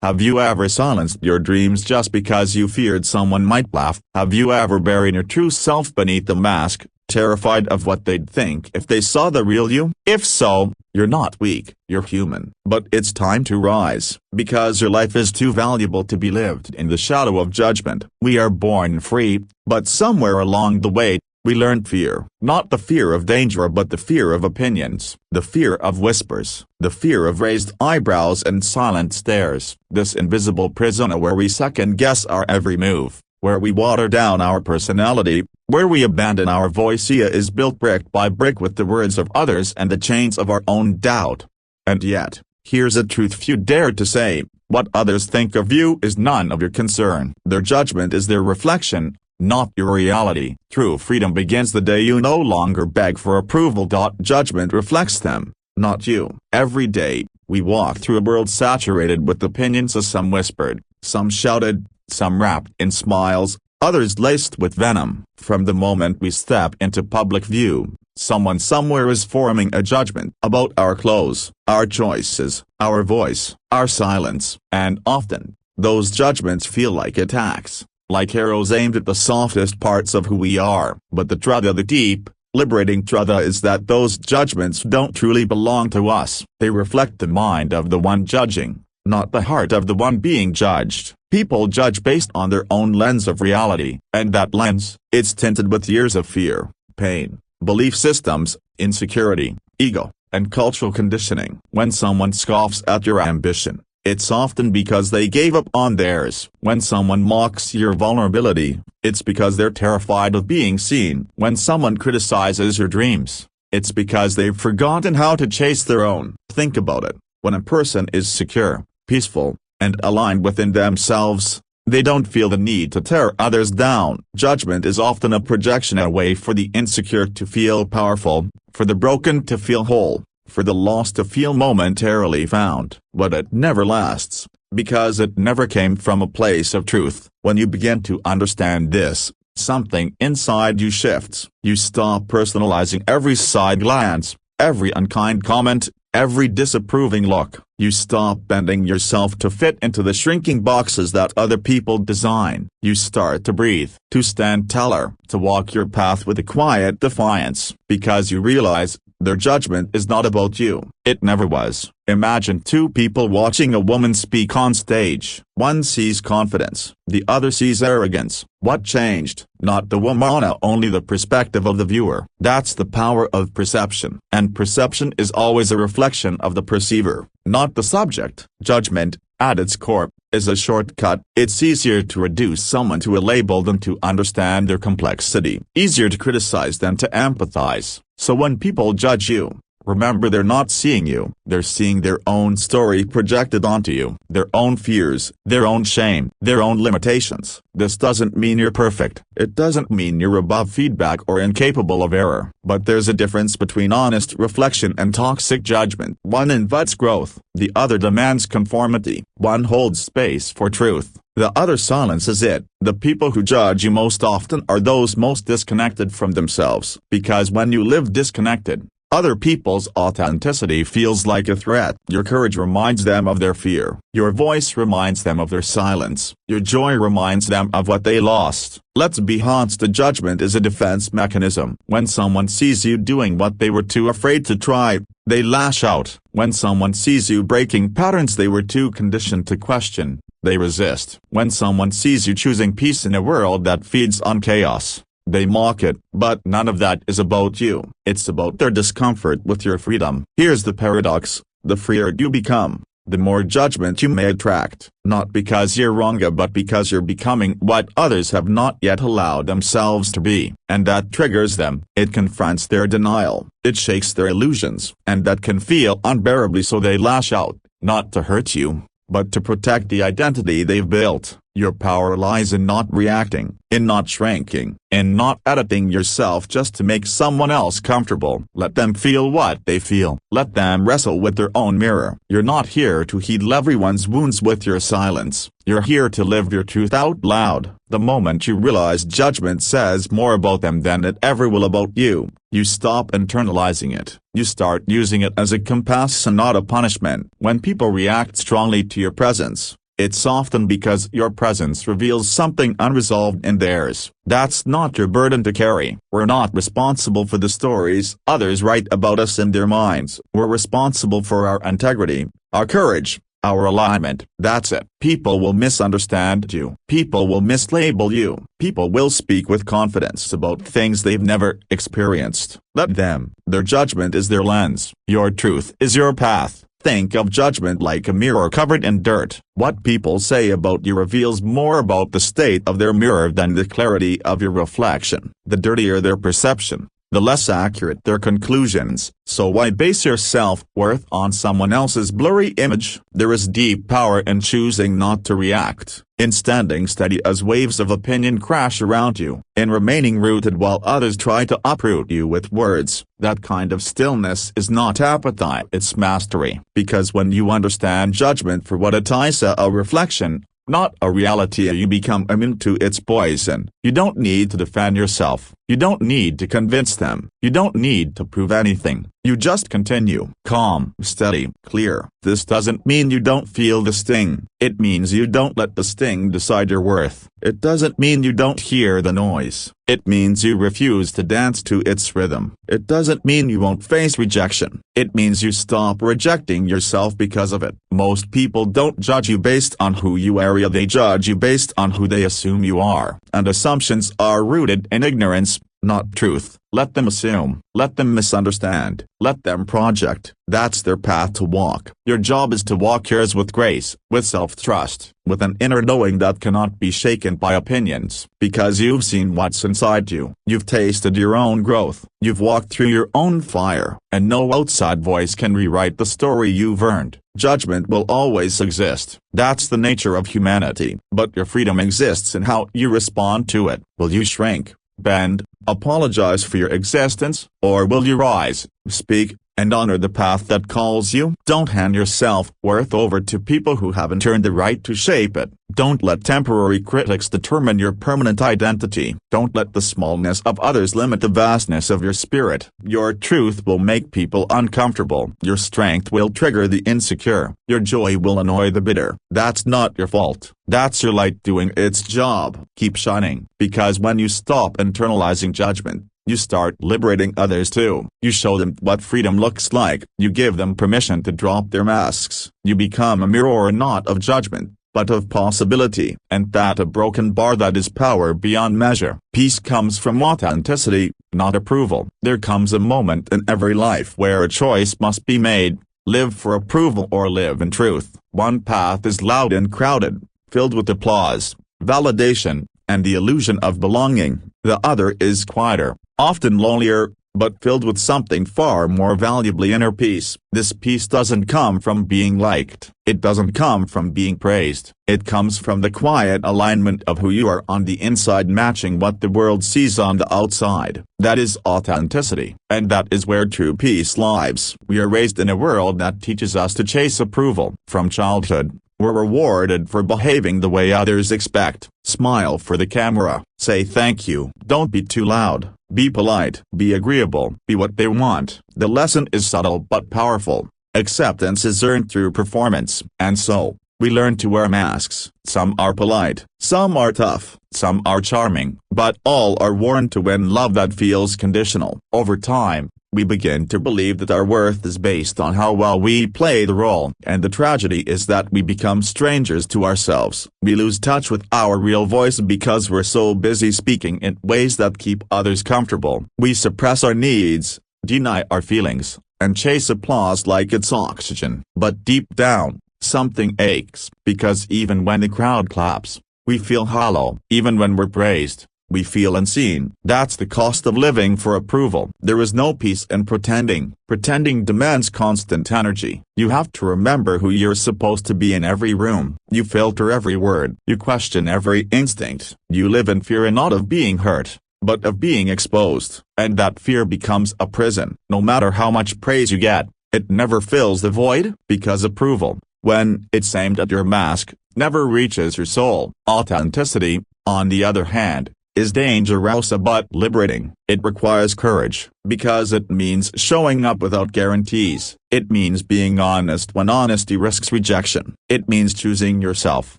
Have you ever silenced your dreams just because you feared someone might laugh? Have you ever buried your true self beneath the mask, terrified of what they'd think if they saw the real you? If so, you're not weak, you're human. But it's time to rise, because your life is too valuable to be lived in the shadow of judgment. We are born free, but somewhere along the way, we learned fear. Not the fear of danger but the fear of opinions, the fear of whispers, the fear of raised eyebrows and silent stares. This invisible prison where we second-guess our every move, where we water down our personality, where we abandon our voice is built brick by brick with the words of others and the chains of our own doubt. And yet, here's a truth few dare to say: what others think of you is none of your concern. Their judgment is their reflection, not your reality. True freedom begins the day you no longer beg for approval. Judgment reflects them, not you. Every day, we walk through a world saturated with opinions, as some whispered, some shouted, some wrapped in smiles, others laced with venom. From the moment we step into public view, someone somewhere is forming a judgment about our clothes, our choices, our voice, our silence. And often, those judgments feel like attacks, like arrows aimed at the softest parts of who we are. But the truth, the deep, liberating truth, is that those judgments don't truly belong to us. They reflect the mind of the one judging, not the heart of the one being judged. People judge based on their own lens of reality, and that lens, it's tinted with years of fear, pain, belief systems, insecurity, ego, and cultural conditioning. When someone scoffs at your ambition, it's often because they gave up on theirs. When someone mocks your vulnerability, it's because they're terrified of being seen. When someone criticizes your dreams, it's because they've forgotten how to chase their own. Think about it. When a person is secure, peaceful, and aligned within themselves, they don't feel the need to tear others down. Judgment is often a projection, a way for the insecure to feel powerful, for the broken to feel whole, for the lost to feel momentarily found. But it never lasts, because it never came from a place of truth. When you begin to understand this, something inside you shifts. You stop personalizing every side glance, every unkind comment, every disapproving look. You stop bending yourself to fit into the shrinking boxes that other people design. You start to breathe, to stand taller, to walk your path with a quiet defiance, because you realize their judgment is not about you. It never was. Imagine two people watching a woman speak on stage. One sees confidence, the other sees arrogance. What changed? Not the woman, only the perspective of the viewer. That's the power of perception. And perception is always a reflection of the perceiver, not the subject. Judgment, at its core, is a shortcut. It's easier to reduce someone to a label than to understand their complexity. Easier to criticize than to empathize. So when people judge you, remember they're not seeing you. They're seeing their own story projected onto you. Their own fears, their own shame, their own limitations. This doesn't mean you're perfect. It doesn't mean you're above feedback or incapable of error. But there's a difference between honest reflection and toxic judgment. One invites growth, the other demands conformity. One holds space for truth, the other silences it. The people who judge you most often are those most disconnected from themselves. Because when you live disconnected, other people's authenticity feels like a threat. Your courage reminds them of their fear. Your voice reminds them of their silence. Your joy reminds them of what they lost. Let's be honest, the judgment is a defense mechanism. When someone sees you doing what they were too afraid to try, they lash out. When someone sees you breaking patterns they were too conditioned to question, they resist. When someone sees you choosing peace in a world that feeds on chaos, they mock it. But none of that is about you. It's about their discomfort with your freedom. Here's the paradox: the freer you become, the more judgment you may attract. Not because you're wrong, but because you're becoming what others have not yet allowed themselves to be. And that triggers them. It confronts their denial. It shakes their illusions. And that can feel unbearably, so they lash out, not to hurt you, but to protect the identity they've built. Your power lies in not reacting, in not shrinking, in not editing yourself just to make someone else comfortable. Let them feel what they feel. Let them wrestle with their own mirror. You're not here to heal everyone's wounds with your silence. You're here to live your truth out loud. The moment you realize judgment says more about them than it ever will about you, you stop internalizing it. You start using it as a compass and not a punishment. When people react strongly to your presence, it's often because your presence reveals something unresolved in theirs. That's not your burden to carry. We're not responsible for the stories others write about us in their minds. We're responsible for our integrity, our courage, our alignment. That's it. People will misunderstand you. People will mislabel you. People will speak with confidence about things they've never experienced. Let them. Their judgment is their lens. Your truth is your path. Think of judgment like a mirror covered in dirt. What people say about you reveals more about the state of their mirror than the clarity of your reflection. The dirtier their perception, the less accurate their conclusions. So why base your self-worth on someone else's blurry image? There is deep power in choosing not to react, in standing steady as waves of opinion crash around you, in remaining rooted while others try to uproot you with words. That kind of stillness is not apathy, it's mastery. Because when you understand judgment for what it is, a reflection, not a reality, you become immune to its poison. You don't need to defend yourself. You don't need to convince them. You don't need to prove anything. You just continue. Calm, steady, clear. This doesn't mean you don't feel the sting. It means you don't let the sting decide your worth. It doesn't mean you don't hear the noise. It means you refuse to dance to its rhythm. It doesn't mean you won't face rejection. It means you stop rejecting yourself because of it. Most people don't judge you based on who you are, they judge you based on who they assume you are. And assumptions are rooted in ignorance, not truth. Let them assume. Let them misunderstand. Let them project. That's their path to walk. Your job is to walk yours with grace, with self-trust, with an inner knowing that cannot be shaken by opinions. Because you've seen what's inside you. You've tasted your own growth. You've walked through your own fire. And no outside voice can rewrite the story you've earned. Judgment will always exist. That's the nature of humanity. But your freedom exists in how you respond to it. Will you shrink, bend, apologize for your existence, or will you rise, speak, and honor the path that calls you? Don't hand your self-worth over to people who haven't earned the right to shape it. Don't let temporary critics determine your permanent identity. Don't let the smallness of others limit the vastness of your spirit. Your truth will make people uncomfortable. Your strength will trigger the insecure. Your joy will annoy the bitter. That's not your fault. That's your light doing its job. Keep shining, because when you stop internalizing judgment, you start liberating others too. You show them what freedom looks like. You give them permission to drop their masks. You become a mirror not of judgment, but of possibility. And that a broken bar that is power beyond measure. Peace comes from authenticity, not approval. There comes a moment in every life where a choice must be made. Live for approval or live in truth. One path is loud and crowded, filled with applause, validation, and the illusion of belonging. The other is quieter, often lonelier, but filled with something far more valuably inner peace. This peace doesn't come from being liked. It doesn't come from being praised. It comes from the quiet alignment of who you are on the inside matching what the world sees on the outside. That is authenticity. And that is where true peace lies. We are raised in a world that teaches us to chase approval. From childhood, we're rewarded for behaving the way others expect. Smile for the camera. Say thank you. Don't be too loud. Be polite. Be agreeable. Be what they want. The lesson is subtle but powerful. Acceptance is earned through performance. And so, we learn to wear masks. Some are polite. Some are tough. Some are charming. But all are worn to win love that feels conditional. Over time, we begin to believe that our worth is based on how well we play the role. And the tragedy is that we become strangers to ourselves. We lose touch with our real voice because we're so busy speaking in ways that keep others comfortable. We suppress our needs, deny our feelings, and chase applause like it's oxygen. But deep down, something aches. Because even when the crowd claps, we feel hollow. Even when we're praised, we feel unseen. That's the cost of living for approval. There is no peace in pretending. Pretending demands constant energy. You have to remember who you're supposed to be in every room. You filter every word. You question every instinct. You live in fear not of being hurt, but of being exposed. And that fear becomes a prison. No matter how much praise you get, it never fills the void, because approval, when it's aimed at your mask, never reaches your soul. Authenticity, on the other hand, is dangerous but liberating. It requires courage, because it means showing up without guarantees. It means being honest when honesty risks rejection. It means choosing yourself,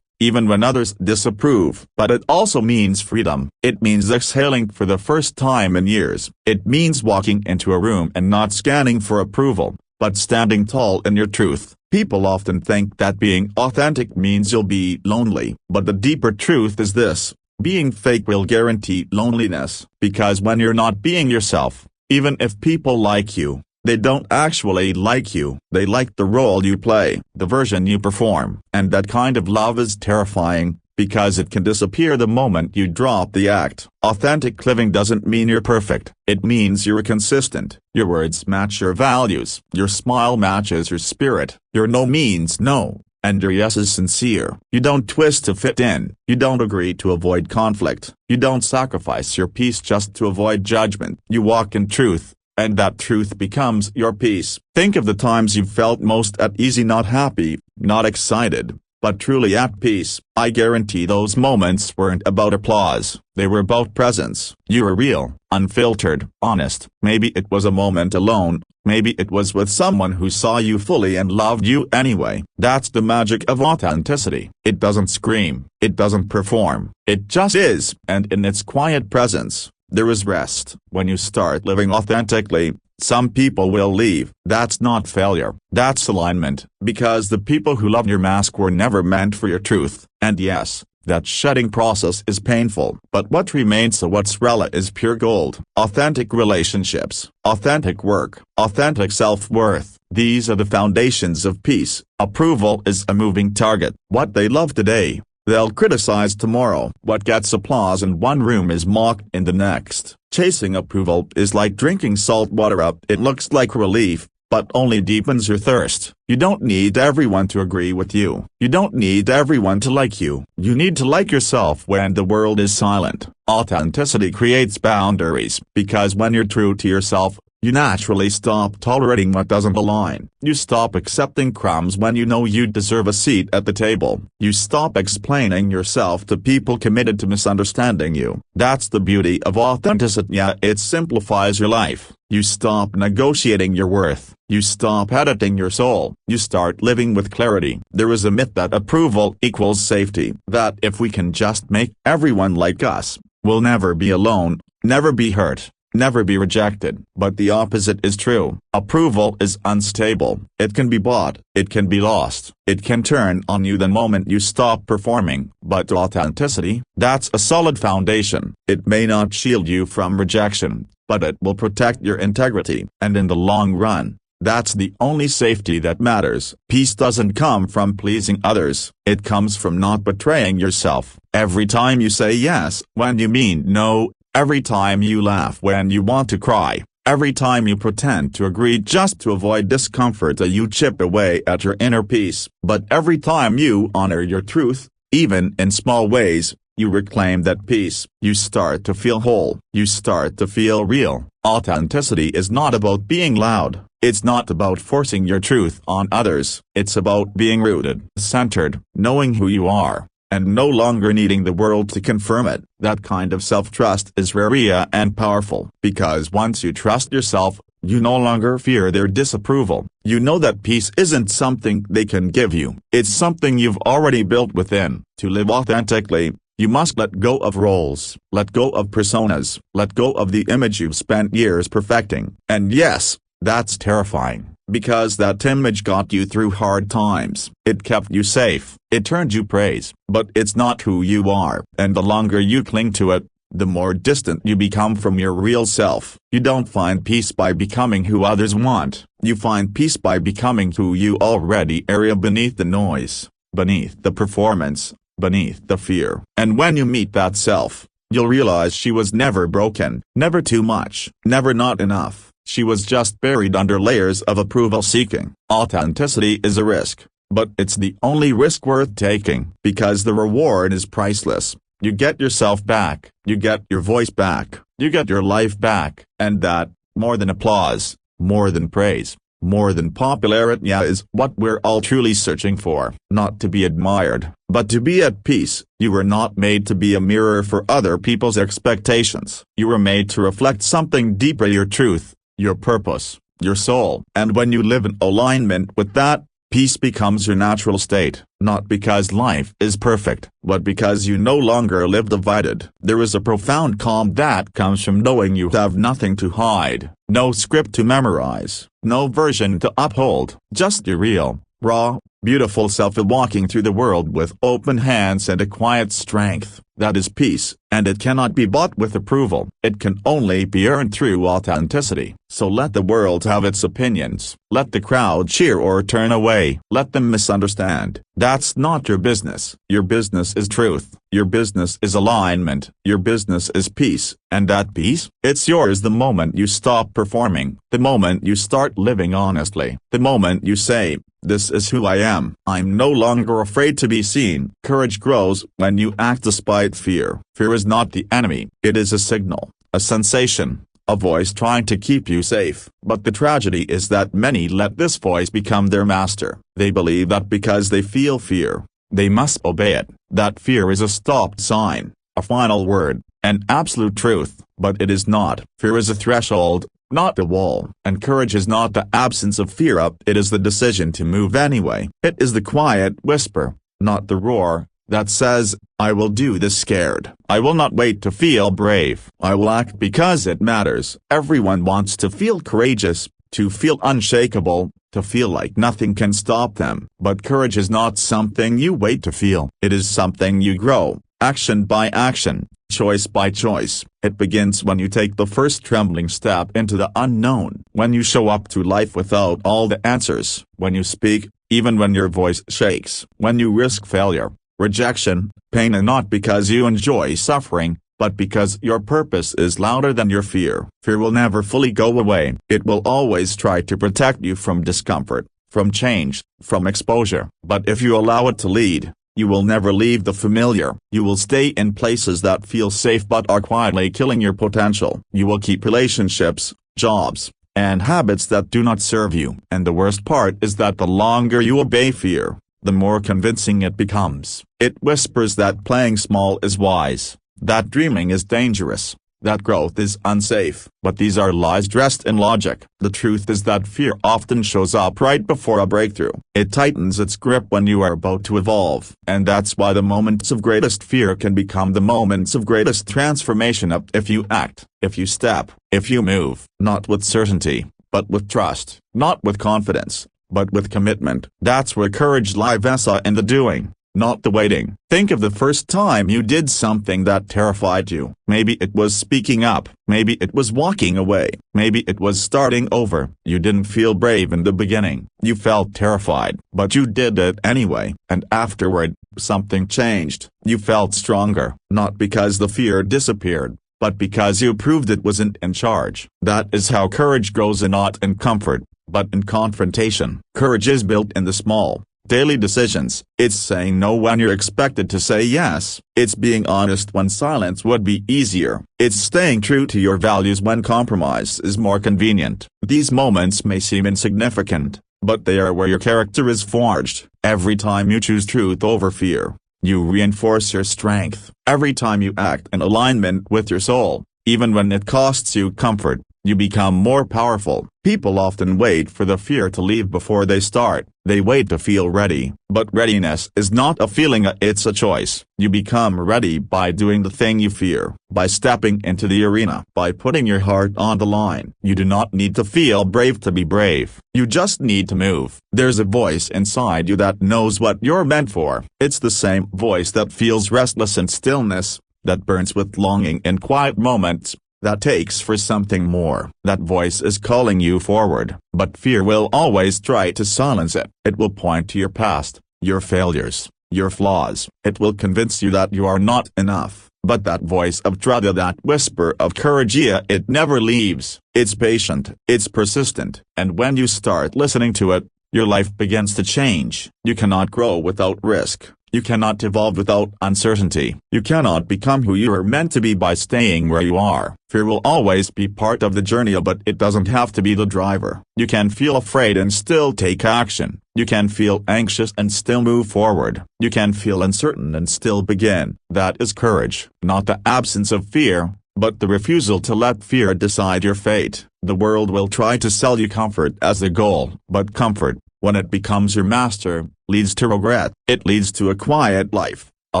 even when others disapprove. But it also means freedom. It means exhaling for the first time in years. It means walking into a room and not scanning for approval, but standing tall in your truth. People often think that being authentic means you'll be lonely, but the deeper truth is this: being fake will guarantee loneliness, because when you're not being yourself, even if people like you, they don't actually like you. They like the role you play, the version you perform. And that kind of love is terrifying, because it can disappear the moment you drop the act. Authentic living doesn't mean you're perfect. It means you're consistent. Your words match your values. Your smile matches your spirit. Your no means no, and your yes is sincere. You don't twist to fit in. You don't agree to avoid conflict. You don't sacrifice your peace just to avoid judgment. You walk in truth, and that truth becomes your peace. Think of the times you've felt most at ease, not happy, not excited, but truly at peace. I guarantee those moments weren't about applause. They were about presence. You were real, unfiltered, honest. Maybe it was a moment alone. Maybe it was with someone who saw you fully and loved you anyway. That's the magic of authenticity. It doesn't scream. It doesn't perform. It just is. And in its quiet presence, there is rest. When you start living authentically, some people will leave. That's not failure. That's alignment. Because the people who love your mask were never meant for your truth. And yes, that shedding process is painful. But what remains of what's real is pure gold. Authentic relationships, authentic work, authentic self-worth. These are the foundations of peace. Approval is a moving target. What they love today, they'll criticize tomorrow. What gets applause in one room is mocked in the next. Chasing approval is like drinking salt water up. It looks like relief, but only deepens your thirst. You don't need everyone to agree with you. You don't need everyone to like you. You need to like yourself when the world is silent. Authenticity creates boundaries, because when you're true to yourself, you naturally stop tolerating what doesn't align. You stop accepting crumbs when you know you deserve a seat at the table. You stop explaining yourself to people committed to misunderstanding you. That's the beauty of authenticity. Yeah, it simplifies your life. You stop negotiating your worth. You stop editing your soul. You start living with clarity. There is a myth that approval equals safety. That if we can just make everyone like us, we'll never be alone, never be hurt, never be rejected. But the opposite is true. Approval is unstable. It can be bought. It can be lost. It can turn on you the moment you stop performing. But authenticity, that's a solid foundation. It may not shield you from rejection, but it will protect your integrity. And in the long run, that's the only safety that matters. Peace doesn't come from pleasing others. It comes from not betraying yourself. Every time you say yes when you mean no, every time you laugh when you want to cry, every time you pretend to agree just to avoid discomfort, you chip away at your inner peace. But every time you honor your truth, even in small ways, you reclaim that peace. You start to feel whole. You start to feel real. Authenticity is not about being loud. It's not about forcing your truth on others. It's about being rooted, centered, knowing who you are, and no longer needing the world to confirm it. That kind of self-trust is rare and powerful, because once you trust yourself, you no longer fear their disapproval. You know that peace isn't something they can give you. It's something you've already built within. To live authentically, you must let go of roles, let go of personas, let go of the image you've spent years perfecting. And yes, that's terrifying, because that image got you through hard times. It kept you safe. It earned you praise. But it's not who you are. And the longer you cling to it, the more distant you become from your real self. You don't find peace by becoming who others want. You find peace by becoming who you already are, beneath the noise, beneath the performance, beneath the fear. And when you meet that self, you'll realize she was never broken, never too much, never not enough. She was just buried under layers of approval seeking. Authenticity is a risk, but it's the only risk worth taking, because the reward is priceless. You get yourself back, you get your voice back, you get your life back, and that, more than applause, more than praise, more than popularity is what we're all truly searching for. Not to be admired, but to be at peace. You were not made to be a mirror for other people's expectations. You were made to reflect something deeper: your truth, your purpose, your soul. And when you live in alignment with that, peace becomes your natural state, not because life is perfect, but because you no longer live divided. There is a profound calm that comes from knowing you have nothing to hide, no script to memorize, no version to uphold, just your real, raw, beautiful self walking through the world with open hands and a quiet strength. That is peace, and it cannot be bought with approval. It can only be earned through authenticity. So let the world have its opinions. Let the crowd cheer or turn away. Let them misunderstand. That's not your business. Your business is truth. Your business is alignment. Your business is peace. And that peace, it's yours the moment you stop performing. The moment you start living honestly. The moment you say, "This is who I am. I'm no longer afraid to be seen." Courage grows when you act despite fear. Fear is not the enemy. It is a signal, a sensation, a voice trying to keep you safe. But the tragedy is that many let this voice become their master. They believe that because they feel fear, they must obey it. That fear is a stopped sign, a final word, an absolute truth. But it is not. Fear is a threshold, not a wall. And courage is not the absence of fear, it is the decision to move anyway. It is the quiet whisper, not the roar, that says, "I will do this scared. I will not wait to feel brave. I will act because it matters." Everyone wants to feel courageous, to feel unshakable, to feel like nothing can stop them. But courage is not something you wait to feel. It is something you grow, action by action, choice by choice. It begins when you take the first trembling step into the unknown. When you show up to life without all the answers. When you speak, even when your voice shakes. When you risk failure, rejection, pain, and not because you enjoy suffering, but because your purpose is louder than your fear. Fear will never fully go away. It will always try to protect you from discomfort, from change, from exposure. But if you allow it to lead, you will never leave the familiar. You will stay in places that feel safe but are quietly killing your potential. You will keep relationships, jobs, and habits that do not serve you. And the worst part is that the longer you obey fear, the more convincing it becomes. It whispers that playing small is wise, that dreaming is dangerous, that growth is unsafe. But these are lies dressed in logic. The truth is that fear often shows up right before a breakthrough. It tightens its grip when you are about to evolve. And that's why the moments of greatest fear can become the moments of greatest transformation if you act, if you step, if you move. Not with certainty, but with trust. Not with confidence, but with commitment. That's where courage lives in the doing, not the waiting. Think of the first time you did something that terrified you. Maybe it was speaking up, maybe it was walking away, maybe it was starting over. You didn't feel brave in the beginning. You felt terrified, but you did it anyway. And afterward, something changed. You felt stronger, not because the fear disappeared, but because you proved it wasn't in charge. That is how courage grows, not in comfort, but in confrontation. Courage is built in the small, daily decisions. It's saying no when you're expected to say yes. It's being honest when silence would be easier. It's staying true to your values when compromise is more convenient. These moments may seem insignificant, but they are where your character is forged. Every time you choose truth over fear, you reinforce your strength. Every time you act in alignment with your soul, even when it costs you comfort, you become more powerful. People often wait for the fear to leave before they start. They wait to feel ready. But readiness is not a feeling, it's a choice. You become ready by doing the thing you fear, by stepping into the arena, by putting your heart on the line. You do not need to feel brave to be brave. You just need to move. There's a voice inside you that knows what you're meant for. It's the same voice that feels restless in stillness, that burns with longing in quiet moments, that takes for something more. That voice is calling you forward, but fear will always try to silence it. It will point to your past, your failures, your flaws. It will convince you that you are not enough. But that voice of truth, that whisper of courage, it never leaves. It's patient, it's persistent, and when you start listening to it, your life begins to change. You cannot grow without risk. You cannot evolve without uncertainty. You cannot become who you are meant to be by staying where you are. Fear will always be part of the journey, but it doesn't have to be the driver. You can feel afraid and still take action. You can feel anxious and still move forward. You can feel uncertain and still begin. That is courage, not the absence of fear, but the refusal to let fear decide your fate. The world will try to sell you comfort as the goal, but comfort, when it becomes your master, leads to regret. It leads to a quiet life, a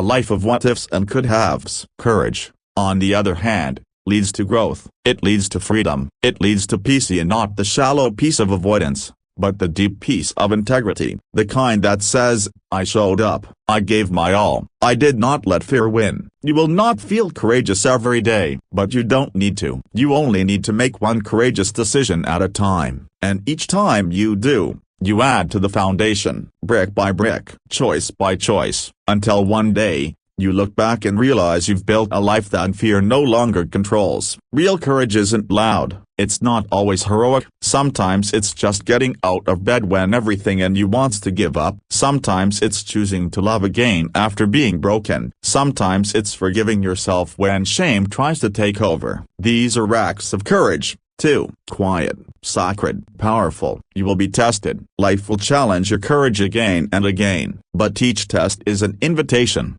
life of what-ifs and could-haves. Courage, on the other hand, leads to growth. It leads to freedom. It leads to peace, and not the shallow peace of avoidance, but the deep peace of integrity, the kind that says, I showed up, I gave my all, I did not let fear win. You will not feel courageous every day, but you don't need to. You only need to make one courageous decision at a time, and each time you do, you add to the foundation, brick by brick, choice by choice, until one day, you look back and realize you've built a life that fear no longer controls. Real courage isn't loud. It's not always heroic. Sometimes it's just getting out of bed when everything in you wants to give up. Sometimes it's choosing to love again after being broken. Sometimes it's forgiving yourself when shame tries to take over. These are acts of courage, too. Quiet, sacred, powerful. You will be tested. Life will challenge your courage again and again. But each test is an invitation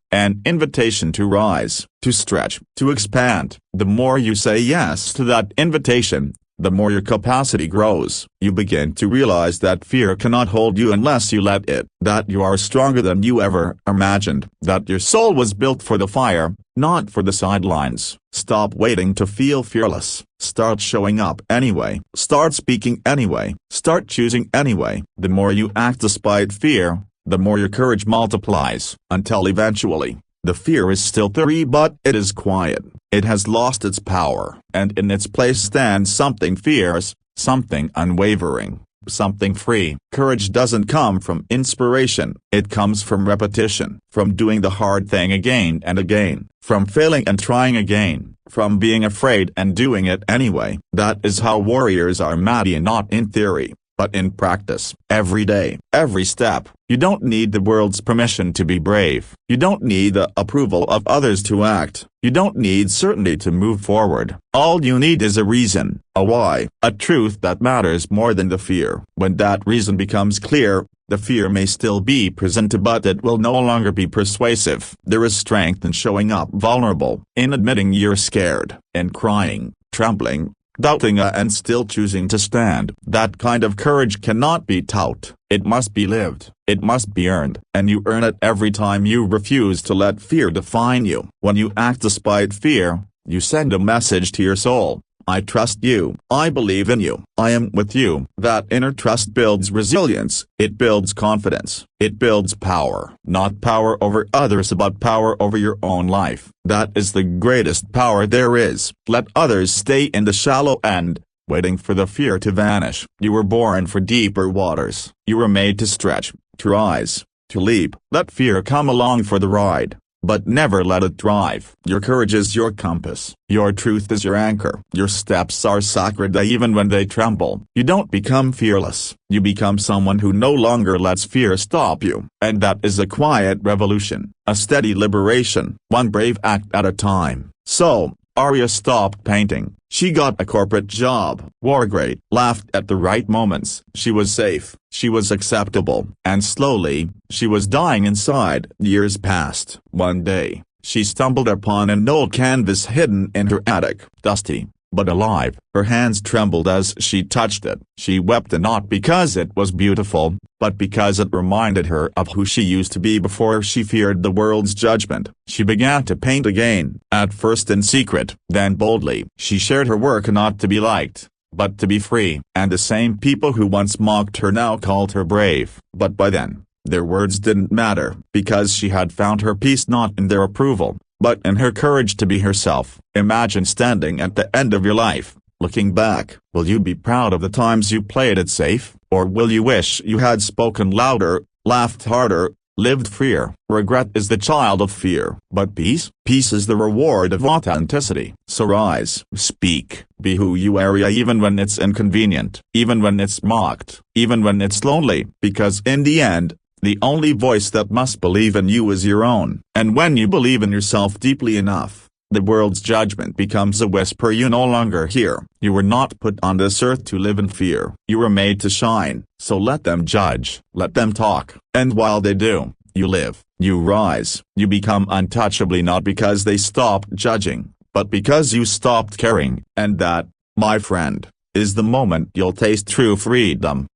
to rise, to stretch, to expand. The more you say yes to that invitation, the more your capacity grows. You begin to realize that fear cannot hold you unless you let it, that you are stronger than you ever imagined, that your soul was built for the fire, not for the sidelines. Stop waiting to feel fearless. Start showing up anyway. Start speaking anyway. Start choosing anyway. The more you act despite fear, the more your courage multiplies, until eventually, the fear is still there, but it is quiet. It has lost its power, and in its place stands something fierce, something unwavering, something free. Courage doesn't come from inspiration. It comes from repetition, from doing the hard thing again and again, from failing and trying again, from being afraid and doing it anyway. That is how warriors are made, not in theory, but in practice. Every day, every step. You don't need the world's permission to be brave. You don't need the approval of others to act. You don't need certainty to move forward. All you need is a reason, a why, a truth that matters more than the fear. When that reason becomes clear, the fear may still be present, but it will no longer be persuasive. There is strength in showing up vulnerable, in admitting you're scared, in crying, trembling, doubting, and still choosing to stand. That kind of courage cannot be taught. It must be lived. It must be earned. And you earn it every time you refuse to let fear define you. When you act despite fear, you send a message to your soul. I trust you. I believe in you. I am with you. That inner trust builds resilience. It builds confidence. It builds power. Not power over others, but power over your own life. That is the greatest power there is. Let others stay in the shallow end, waiting for the fear to vanish. You were born for deeper waters. You were made to stretch, to rise, to leap. Let fear come along for the ride, but never let it drive. Your courage is your compass. Your truth is your anchor. Your steps are sacred even when they tremble. You don't become fearless. You become someone who no longer lets fear stop you. And that is a quiet revolution, a steady liberation, one brave act at a time. So, Arya stopped painting. She got a corporate job, wore great, laughed at the right moments. She was safe. She was acceptable. And slowly, she was dying inside. Years passed. One day, she stumbled upon an old canvas hidden in her attic, dusty, but alive. Her hands trembled as she touched it. She wept, not because it was beautiful, but because it reminded her of who she used to be before she feared the world's judgment. She began to paint again, at first in secret, then boldly. She shared her work not to be liked, but to be free. And the same people who once mocked her now called her brave. But by then, their words didn't matter, because she had found her peace not in their approval, but in her courage to be herself. Imagine standing at the end of your life, looking back. Will you be proud of the times you played it safe, or will you wish you had spoken louder, laughed harder, lived freer? Regret is the child of fear, but peace is the reward of authenticity. So rise, speak, be who you are, even when it's inconvenient, even when it's mocked, even when it's lonely, because in the end, The only voice that must believe in you is your own. And when you believe in yourself deeply enough, the world's judgment becomes a whisper you no longer hear. You were not put on this earth to live in fear. You were made to shine, so let them judge. Let them talk. And while they do, you live, you rise, you become untouchably, not because they stopped judging, but because you stopped caring. And that, my friend, is the moment you'll taste true freedom.